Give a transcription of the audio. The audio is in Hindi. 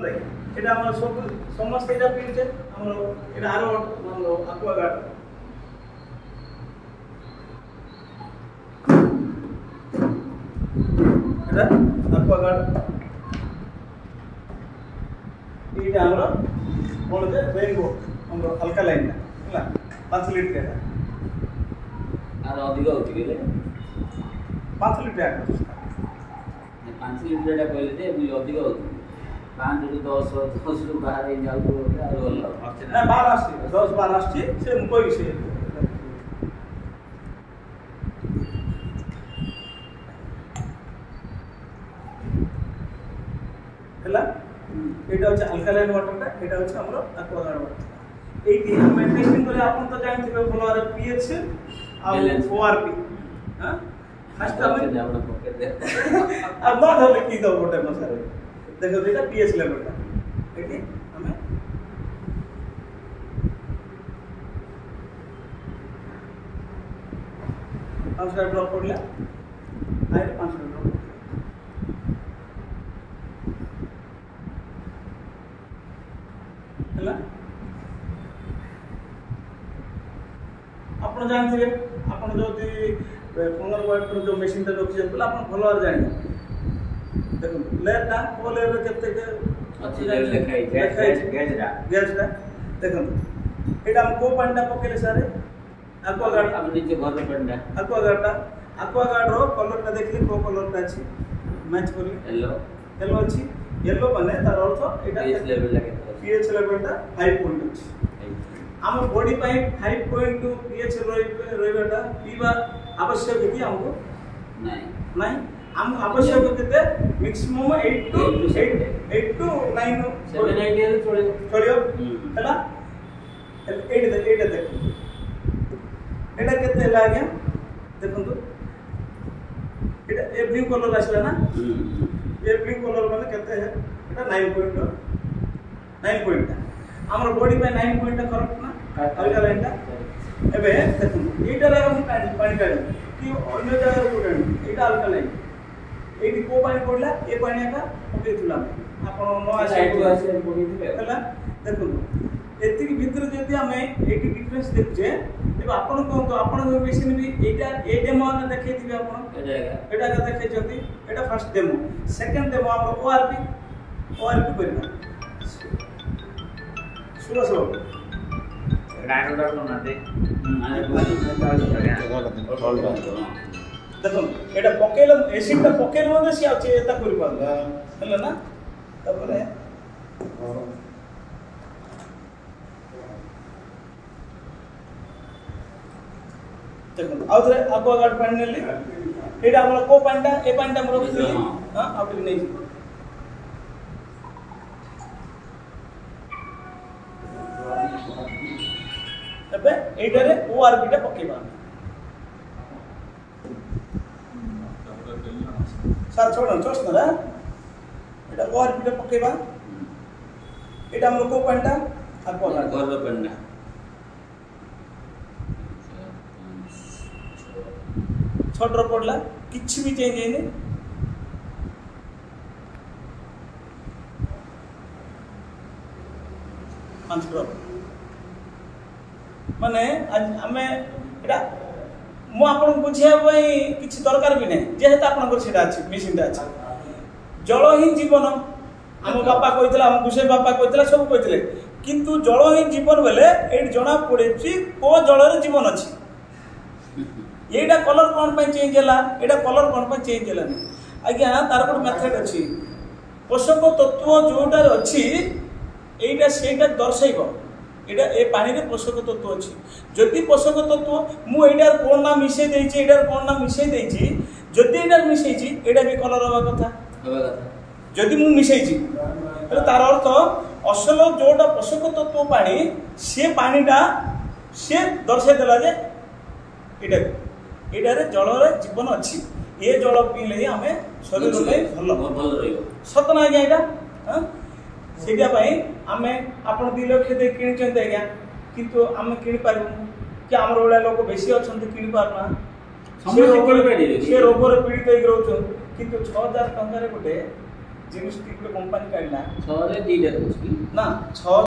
ହେଲା এটা আমরা সব সমস্ত এটা পিছে আমরা এটা আরো মানলো অ্যাকোয়াগার্ড এটা অ্যাকোয়াগার্ড এটা আমরা বলতে রেইনবো আমরা আলকালাইন না 5 লিটার এটা আর অধিক হচ্ছে গেলে 5 লিটার 5 লিটার এটা কইলে যে মুই অধিক হচ্ছে 5 ରୁ 10 ରୁ ବାହାର ହେଇ ଯାଉ ଆଉ ଭଲ ନା 12 ଆସୁଛି 10 12 ଆସୁଛି ସେ ମୁଁ କହିବି ସେ ହେଲା এটা হচ্ছে আলকালাইন ওয়াটারটা এটা হচ্ছে আমরা অ্যাকোয়াগার্ড ওয়াটার এইটি আমরা টেস্টিং করে আপনি তো জানেন ভালো আর পিএইচ আর ওআরপি হ্যাঁ ফার্স্ট আমি আমরা পকেট দে আর নট হলে কি দাও ওটা মশারে দেখো এটা পিএইচ লেভেলটা এটি আমি 5 ড্রপ করলে আর 5 ড্রপ ହେଲା ଆପଣ ଜାଣିଥିବେ ଆପଣ ଯଦି 15 ୱାଟର ଯୋଉ ମେସିନଟା ରଖିଛନ୍ତି ବୋଲେ ଆପଣ ଭଲ ଭାବରେ ଜାଣିବେ ଦେଖନ୍ତୁ ଲେୟରଟା କୋ ଲେୟରରେ କେତେ ଅଛି ଲେଖା ହେଇଛି ଗେଜଟା ଦେଖନ୍ତୁ ଏଇଟା ଆମ କୋ ପାଣିଟା ପକେଇଲେ ସାର୍ ଆକ୍ୱାଗାର୍ଡ ଆମ ନିଜେ ଘର ପାଣିଟା ଆକ୍ୱାଗାର୍ଡର କଲରଟା ଦେଖିଲେ କୋ କଲରଟା ଅଛି ମ୍ୟାଚ୍ କରିଲେ ୟେଲୋ ଅଛି ୟେଲୋ ମାନେ ତାର ଅର୍ଥ ଏଇଟା pH level 5 point ଅଛି ଆମ बॉडी ପାଇଁ 5.2 pH ରହିବାଟା ପିଇବା ଆବଶ୍ୟକ କି ଆମକୁ ନାହିଁ ଆମ ଆବଶ୍ୟକ କେତେ मैक्सिमम 8 to 9 7 ଆଇଡିଆରେ ଚଳିବ ହେଲା ଏଇଟା ଦେଖନ୍ତୁ ଏଇଟା କେତେ ହେଲା ଆଜ୍ଞା ଦେଖନ୍ତୁ ଏଇଟା ଏ ବ୍ଲୁ କଲର ଆସିଲା ନା ଏ ବ୍ଲୁ କଲର ମାନେ କେତେ ଏଟା 9 पॉइंट हमर बॉडी पे 9 पॉइंट करेक्ट ना अल्कालाइन टा एबे देखु एटा रे हम पानी काढ कि अन्य जगह कोडन एटा अल्कालाइन एटी को पानी पडला ए पानी का पकेइथुला आपण न साइड को आसे पकेइथिले हला देखु एति भीतर जति हमें एटी डिफरेंस देखजे एबे आपण को तो आपण मशीन भी एटा ए डेमो ने देखैथिबे आपण एटा का देखैछथि एटा फर्स्ट डेमो सेकंड डेमो हम ओआरपी करबा सुनो डायरेक्टर को ना दे देखो एटा पकेल एसिड ता पकेल मध्ये सी आछे एता करि पाला हला ना तबरे देखो आउथरे एक्वागार्ड पानी नेली एटा हमरा को पानीटा ए पानीटा हमर रखिली हां आउट नै तबे एटारे ओआरपी टा पकेबा सर छोड़न चोसना एटा ओआरपी टा पकेबा एटा हमर को पानीटा एक्वागार्ड घर पानीटा छ ड्रॉप पड़ला किछि भी चेंज हेने पांच ड्रॉप माने आज हमें एटा मु आपन बुझिया पई किछि दरकार भी नै जेहेतु आपन को सेटा अछि मेसिन ता अछि जल ही जीवन हम बापा कहितला हम गुसे बापा कहितला सब कहितले किंतु जल ही जीवन बेले एट जना पड़े को जल रे जीवन अछि एटा कलर कोन पे चेंज होला एटा कलर कोन पे चेंज होला नै आज्ञा तार को मेथड अछि पोषक तत्व जोटार अछि एटा सेटा दर्शाइबो एटा ए पानी रे पोषक तत्व अछि जदि पोषक तत्व मु एटार कोन ना मिसै देछि एटार कोन ना मिसै देछि जदि एटार मिसै छि एटा भी कलर होबा कथा जदि मु मिसै छि त तार अर्थ असल जोटा पोषक तत्व पानी से पानीटा से दर्शाइ देला जे एटा एटारे जल रे जीवन अछि ए जल पीले ही हमें शरीर में भल रहियो सतना आज्ञा एटा हां सेटा पई हमें आपण 2 लाख दे किनि चंद आज्ञा किंतु हम किनि पारबो कि हमर ओला लोक बेसी अछंती किनि पारना से रोग रे पीड़ित होई रहउछन किंतु 6000 टंका रे गोटे ଜିନିଷ ଗୋଟେ କମ୍ପାନୀ କାଢ଼ିଲା 6 ରେ 2ଟା ରହୁଛି ନା 6